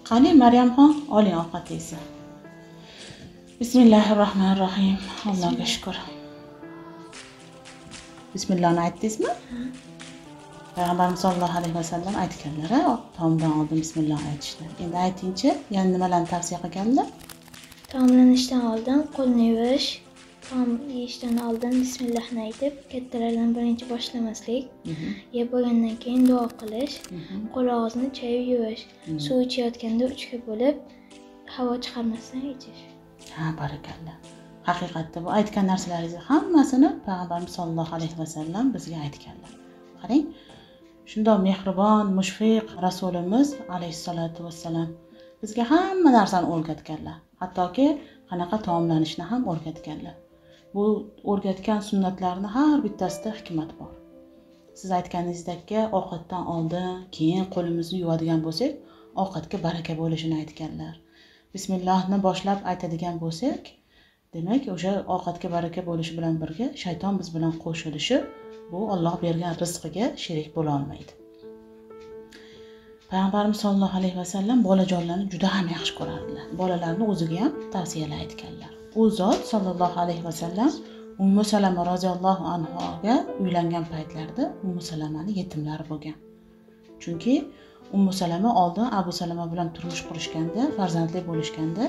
Qani Maryamxon, oling ovqatingizni. Bismillahirrohmanirrohim. Allohga shukr. Bismillahni aytdingizmi? Payg'ambarimiz sollallohu alayhi vasallam aytganlar, taomdan oldin bismillah aytishni. Endi aytingchi, yana nimalarni tavsiya qilganlar? Taomlanishdan oldin qo'lni yuvish, taom yeyishdan oldin bismillahni aytib, kattalardan birinchi boshlamaslik, yeb bo'lgandan keyin duo qilish, qo'l og'izni chayib yuvish, suv ichayotganda 3 ga bo'lib, havo chiqarmasdan ichish. Ha, barakalloh. Haqiqatda bu aytgan narsalaringizni hammasini Payg'ambarimiz sollallohu alayhi vasallam bizga aytganlar. Qarang, shundoq mehribon, mushfiq Rasulimiz alayhissalatu vassalam bizga hamma narsani o'rgatganlar. Hattoki qanaqa taomlanishni ham o'rgatganlar. Bu o'rgatgan sunnatlarning har bittasida hikmat bor. Siz aytganingizdek, ovqatdan oldin, keyin qo'limizni yuvadigan bo'lsak, ovqatga baraka bo'lishini aytganlar. Bismillahni boshlab aytadigan bo'lsak, demak, o'sha ovqatga baraka bo'lishi bilan birga shayton biz bilan qo'shilishi, bu Alloh bergan rizqiga sherik bo'la olmaydi. Payg'ambarimiz sollallohu alayhi vasallam bolajonlarni juda ham yaxshi ko'rardilar. Bolalarni o'ziga ham tavsiyalar aytganlar. U zot sollallohu alayhi vasallam Ummu Salama roziyallohu anhoga uylangan paytlarida Ummu Salamani yetimlari bo'lgan. Chunki Ummu Salama oldin Abu Salama bilan turmush qurishganda, farzandli bo'lishganda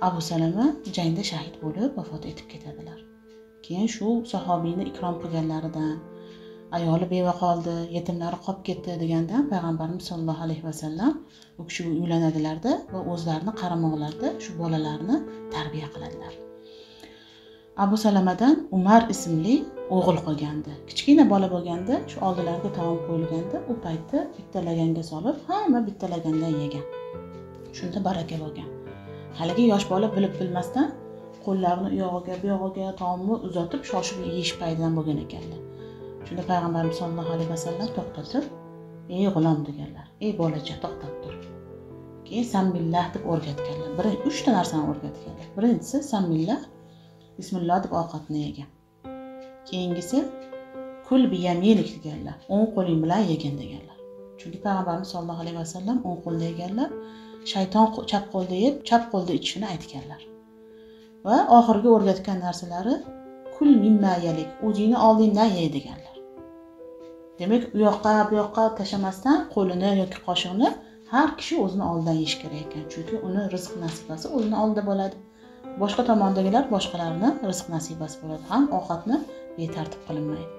Abu Salama jangda shahid bo'lib vafot etib ketadilar. Keyin shu sahobiyni ikrom qilganlaridan, ayoli beva qoldi, yetimlari qolib ketdi degandan Payg'ambarimiz sollallohu alayhi vasallam u kishi uylanadilarda va o'zlarini qaramoqlarda shu bolalarni tarbiya qiladilar. Abu Salamadan Umar ismli o'g'il qolgandi. Kichkina bola bo'lganda, shu oldilariga taom qo'yilganda, u paytda bitta laganga solib, hamma bitta lagandan yegan. Shunda baraka bo'lgan. Haligi yosh bola bilib bilmasdan qo'llarini u yog'iga, bu yog'iga taomni uzatib, shoshib yeyish paytidan bo'lgan ekanlar. Shunda Payg'ambarimiz sollallohu alayhi vasallam to'xtatib, "Ey g'ulom" deganlar. "Ey bolacha, to'xtab tur." Keyin sambillah deb o'rgatganlar. Birinchi 3 ta narsani o'rgatganlar. Birinchisi sambillah, bismillah deb ovqatni yegan. Keyingisi kul bi yaminik deganlar. O'ng qo'ling bilan yegin deganlar. Chunki Payg'ambarimiz sollallohu alayhi vasallam o'ng qo'lda yeganlar, shayton chap qo'lda yeb, chap qo'lda ichishini aytganlar. Va oxirgi o'rgatgan narsalari kul mimma yalik, o'zingni oldingdan ye deganlar. Demak, u yoqqa, bu yoqqa tashamasdan qo'lini yoki qoshiqni har kishi o'zini oldidan yeyish kerak ekan. Chunki uni rizq nasibasi o'zini oldida bo'ladi. Boshqa tomondagilar boshqalarni rizq nasibasi bo'ladi. Ham ovqatni betartib qilinmaydi.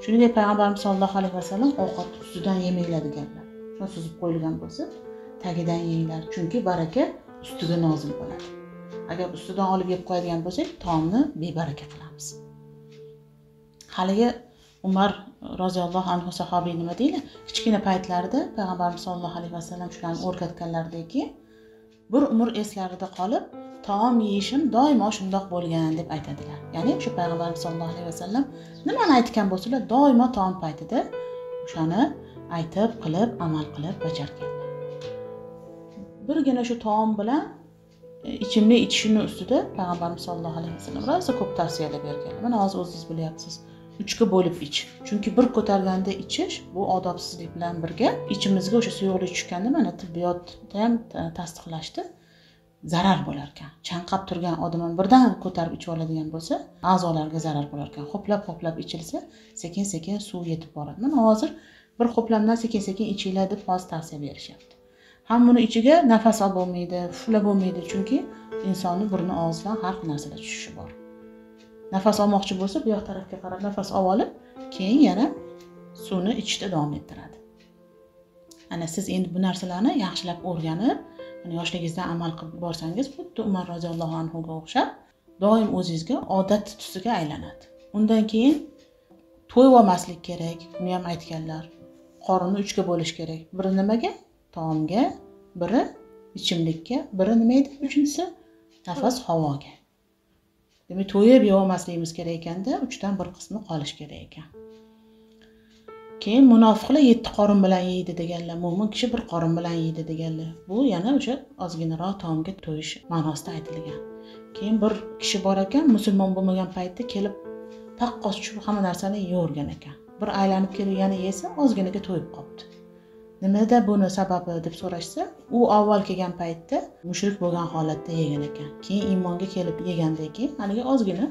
Shuningdek, Payg'ambarimiz sollallohu alayhi vasallam ovqat ustidan yemanglar deganlar. Shuni suzib qo'yilgan bo'lsa, tagidan yenglar. Chunki baraka ustiga nozil bo'ladi. Agar ustidan olib yeb qo'yadigan bo'lsak, taomni bebaraka qilamiz. Haligi Umar roziyallohu anhu sahobiy nima deydi? Kichkina paytlarida Payg'ambarimiz sollallohu alayhi vasallam shularni o'rgatganlaridagi bir umr eslarida qolib, taom yeyishim doimo shundoq bo'lgan deb aytadilar. Ya'ni shu Payg'ambarimiz sollallohu alayhi vasallam nimani aytgan bo'lsalar, doimo taom paytida o'shani aytib, qilib, amal qilib bajarganlar. Birgina shu taom bilan ichimlik ichishini ustida Payg'ambarimiz sollallohu alayhi vasallam rosa ko'p tavsiyalar berganlar. Mana hozir o'zingiz bilyapsiz. 3 ga bo'lib ich. Chunki bir ko'targanda ichish bu odobsizlik bilan birga ichimizga o'sha suyuqlik tushganda mana tibbiyotda ham tasdiqlashdi, zarar bo'lar ekan. Chanqab turgan odam birdan ko'tarib ichib oladigan bo'lsa, a'zolarga zarar bo'lar ekan. Xo'plab ichilsa, sekin-sekin suv yetib boradi. Mana hozir bir xo'plamdan sekin-sekin ichinglar deb hozir tavsiya berishyapti. Ham buni ichiga nafas olib bo'lmaydi, puflab bo'lmaydi, chunki insonning burni og'zidan har xil narsalar tushishi bor. Nafas olmoqchi bo'lsa, bu yoq tarafga qarab nafas olib, keyin yana suvni ichishda davom ettiradi. Ana siz endi bu narsalarni yaxshilab o'rganib, yoshligingizdan amal qilib borsangiz, xuddi Umar roziyallohu anhu ga o'xshab, doim o'zingizga odat tusiga aylanadi. Undan keyin to'yib olmaslik kerak, buni ham aytganlar. Qorinni 3 ga bo'lish kerak. Biri nimaga? Taomga, biri ichimlikka, biri nima edi? Uchinchisi nafas havoga. Demak, to'yib yeolmasligimiz kerak ekanda, 3 dan 1 qismi qolish kerak ekan. Keyin munofiqlar 7 qorin bilan yeydi deganlar, mo'min kishi 1 qorin bilan yeydi deganlar. Bu yana o'sha ozginaroq taomga to'yish ma'nosida aytilgan. Keyin bir kishi bor ekan, musulmon bo'lmagan paytda kelib taqqos tushib hamma narsani yeyorgan ekan. Bir aylanib kelib yana yesa, ozginaga to'yib qolibdi. Nimada buni sababi deb so'rashsa, u avval kelgan paytda mushrik bo'lgan holatda yegan ekan. Keyin iymonga kelib yegandan keyin haligi ozgina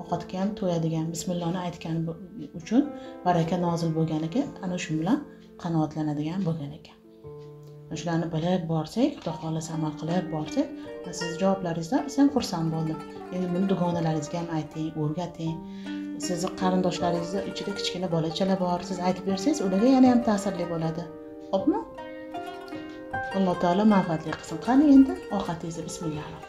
ovqatga ham to'yadigan, bismillohni aytgani uchun baraka nozil bo'lganiga ana shu bilan qanoatlanadigan bo'lgan ekan. Shularni bilib borsak, xudo xolasa amal qilib borsak, siz javoblaringizdan biz ham xursand bo'ldim. Endi buni dugonalaringizga ham ayting, o'rgating. Sizni qarindoshlaringizni ichida kichkina bolachalar bor, siz aytib bersangiz, ularga yana ham ta'sirli bo'ladi. Xo'pmi? Alloh taolo manfaatli qilsin. Qani endi ovqatingizni bismillahirrohmanirrohim.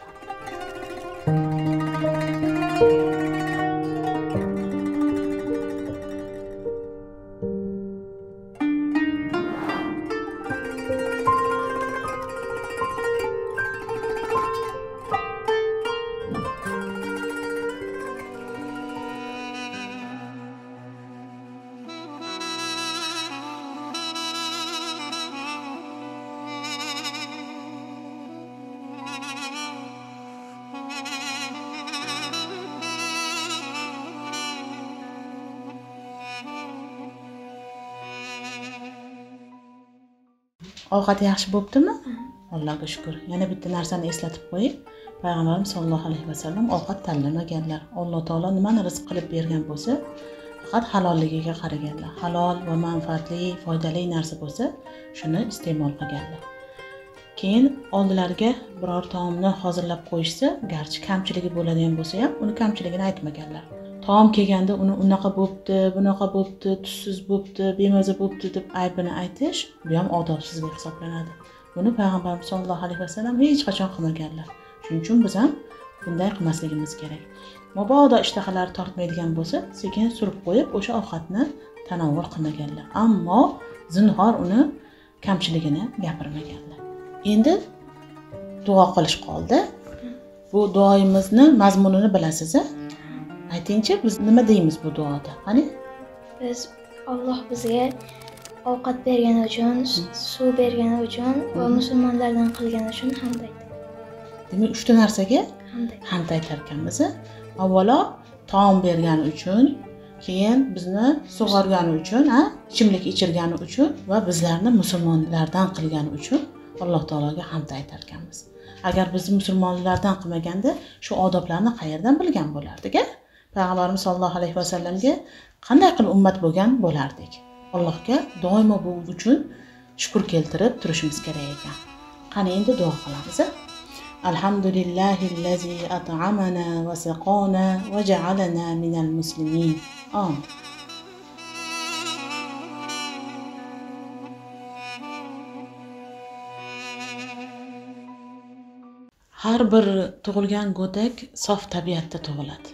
Ovqat yaxshi bo'ptimi? Allohga shukr. Yana bitta narsani eslatib qo'ying. Payg'ambarimiz sollallohu alayhi vasallam ovqat tanlamaganlar. Alloh taolo nimani rizq qilib bergan bo'lsa, faqat halolligiga qaraganlar. Halol va manfaatli, foydali narsa bo'lsa, shuni iste'mol qilganlar. Keyin oldilariga biror taomni hozirlab qo'yishsa, garchi kamchiligi bo'ladigan bo'lsa ham, uni kamchiligini aytmaganlar. Taom kelganda uni unaqa bo'pti, bunaqa bo'pti, tuzsiz bo'pti, bemaza bo'pti deb aybini aytish, bu ham odobsizlik hisoblanadi. Buni payg'ambarimiz sollallohu alayhi vasallam hech qachon qilmaganlar. Shuning uchun biz ham bunday qilmasligimiz kerak. Mabodo ishtahalari tortmaydigan bo'lsa, sekin surib qo'yib, o'sha ovqatni tanovvul qilmaganlar. Ammo zinhor uni kamchiligini gapirmaganlar. Endi duo qilish qoldi. Bu duoyimizni mazmunini bilasiz-a? Aytingchi, biz nima deymiz bu duoda? Qani? Biz Alloh bizga ovqat bergani uchun, suv bergani uchun va musulmonlardan qilgani uchun hamd aytamiz. Demak, 3 ta narsaga hamd aytar ekanmiz. Avvalo taom bergani uchun, keyin bizni sug'organi uchun, ichimlik ichirgani uchun va bizlarni musulmonlardan qilgani uchun Alloh taologa hamd aytar ekanmiz. Agar bizni musulmonlardan qilmaganda, shu odoblarni qayerdan bilgan bo'lardik-a? Payg'ambarimiz sollallohu alayhi vasallamga qanday qilib ummat bo'lgan bo'lardik? Allohga doimo bu uchun shukr keltirib turishimiz kerak ekan. Qani endi duo qilamiz. Alhamdulillahillazi at'amana va saqona va ja'alana minal muslimin. Amin. Har bir tug'ilgan go'dak sof tabiatda tug'iladi.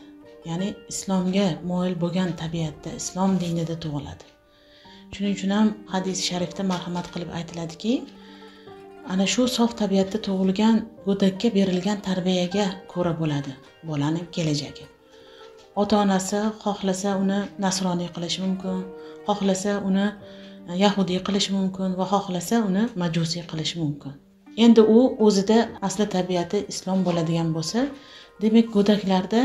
Ya'ni islomga moyil bo'lgan tabiatda, islom dinida tug'iladi. Shuning uchun ham hadis sharifda marhamat qilib aytiladiki, ana shu sof tabiatda tug'ilgan go'dakka berilgan tarbiyaga ko'ra bo'ladi bolaning kelajagi. Ota-onasi xohlasa uni nasroniy qilish mumkin, xohlasa uni yahudiy qilish mumkin va xohlasa uni majusiy qilish mumkin. Endi u o'zida asli tabiati islom bo'ladigan bo'lsa, demak go'daklarda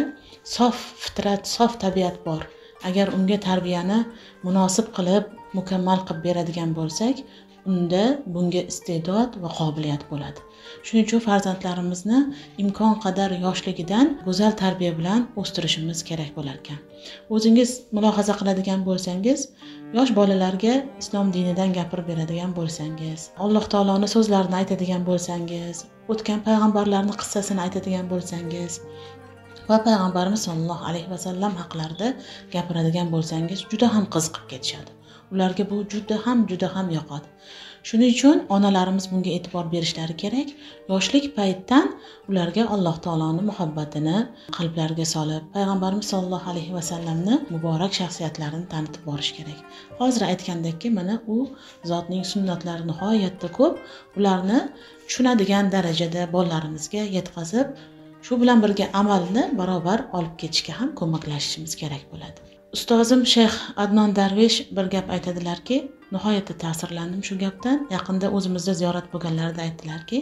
sof fitrat, sof tabiat bor. Agar unga tarbiyani munosib qilib, mukammal qilib beradigan bo'lsak, unda bunga iste'dod va qobiliyat bo'ladi. Shuning uchun farzandlarimizni imkon qadar yoshligidan go'zal tarbiya bilan o'stirishimiz kerak bo'lar ekan. O'zingiz mulohaza qiladigan bo'lsangiz, yosh bolalarga islom dinidan gapirib beradigan bo'lsangiz, Alloh taoloning so'zlarini aytadigan bo'lsangiz, o'tgan payg'ambarlarning qissasini aytadigan bo'lsangiz va payg'ambarimiz sollallohu alayhi vasallam haqlarida gapiradigan bo'lsangiz, juda ham qiziqib ketishadi. Ularga bu juda ham yoqadi. Shuning uchun onalarimiz bunga e'tibor berishlari kerak. Yoshlik paytdan ularga Alloh taoloning muhabbatini qalblariga solib, payg'ambarimiz sollallohu alayhi vasallamni muborak shaxsiyatlarini tanitib borish kerak. Hozir aytgandekki, mana u zotning sunnatlari nihoyatda ko'p. Ularni tushunadigan darajada bolalarimizga yetkazib, shu bilan birga amalni barobar olib ketishga ham ko'maklashishimiz kerak bo'ladi. Ustozim Shayx Adnon Darvish bir gap aytadilarki, nihoyatda ta'sirlandim shu gapdan. Yaqinda o'zimizda ziyorat bo'lganlarida aytdilarki,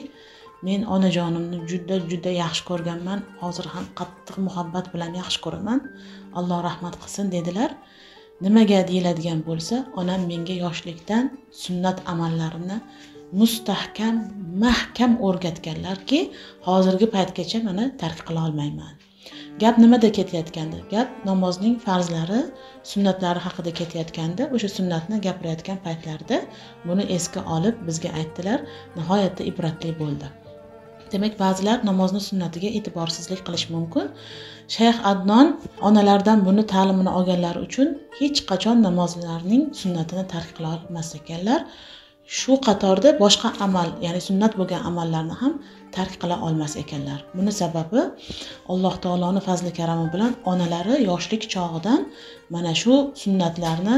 men onajonimni juda yaxshi ko'rganman, hozir ham qattiq muhabbat bilan yaxshi ko'raman. Alloh rahmat qilsin dedilar. Nimaga deyiladigan bo'lsa, onam menga yoshlikdan sunnat amallarini mustahkam, mahkam o'rgatganlarki, hozirgi paytgacha meni tark qila olmayman. Gap nimada ketayotganda? Gap namozning farzlari, sunnatlari haqida ketayotganda, o'sha sunnatni gapirayotgan paytlarda buni esga olib bizga aytdilar, nihoyatda ibratli bo'ldi. Demak, ba'zilar namozni sunnatiga e'tiborsizlik qilish mumkin. Shayx Adnon onalardan buni ta'limini olganlari uchun hech qachon namozlarning sunnatini tark qila olmas ekanlar. Shu qatorda boshqa amal, ya'ni sunnat bo'lgan amallarni ham tark qila olmas ekanlar. Buni sababi Alloh taoloning fazli karami bilan onalari yoshlik chog'idan mana shu sunnatlarni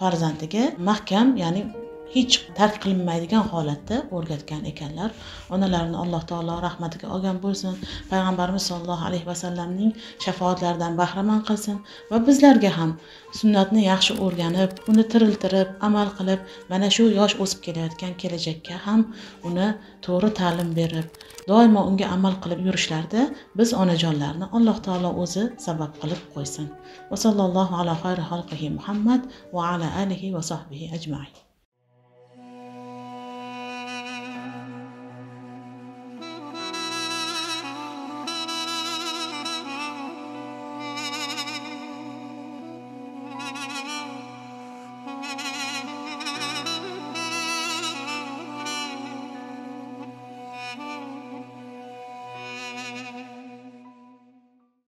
farzandiga mahkam, ya'ni hech tark qilinmaydigan holatda o'rgatgan ekanlar. Onalarini Alloh taolo rahmatiga olgan bo'lsin, payg'ambarimiz sollallohu alayhi vasallamning shafoatlaridan bahramand qilsin va bizlarga ham sunnatni yaxshi o'rganib, uni tiriltirib, amal qilib, mana shu yosh o'sib kelayotgan kelajakka ham uni to'g'ri ta'lim berib, doimo unga amal qilib yurishlarda biz onajonlarni Alloh taolo o'zi sabab qilib qo'ysin. Va sallallohu ala xayri xalqihi Muhammad va ala alihi va sahbihi ajma'in.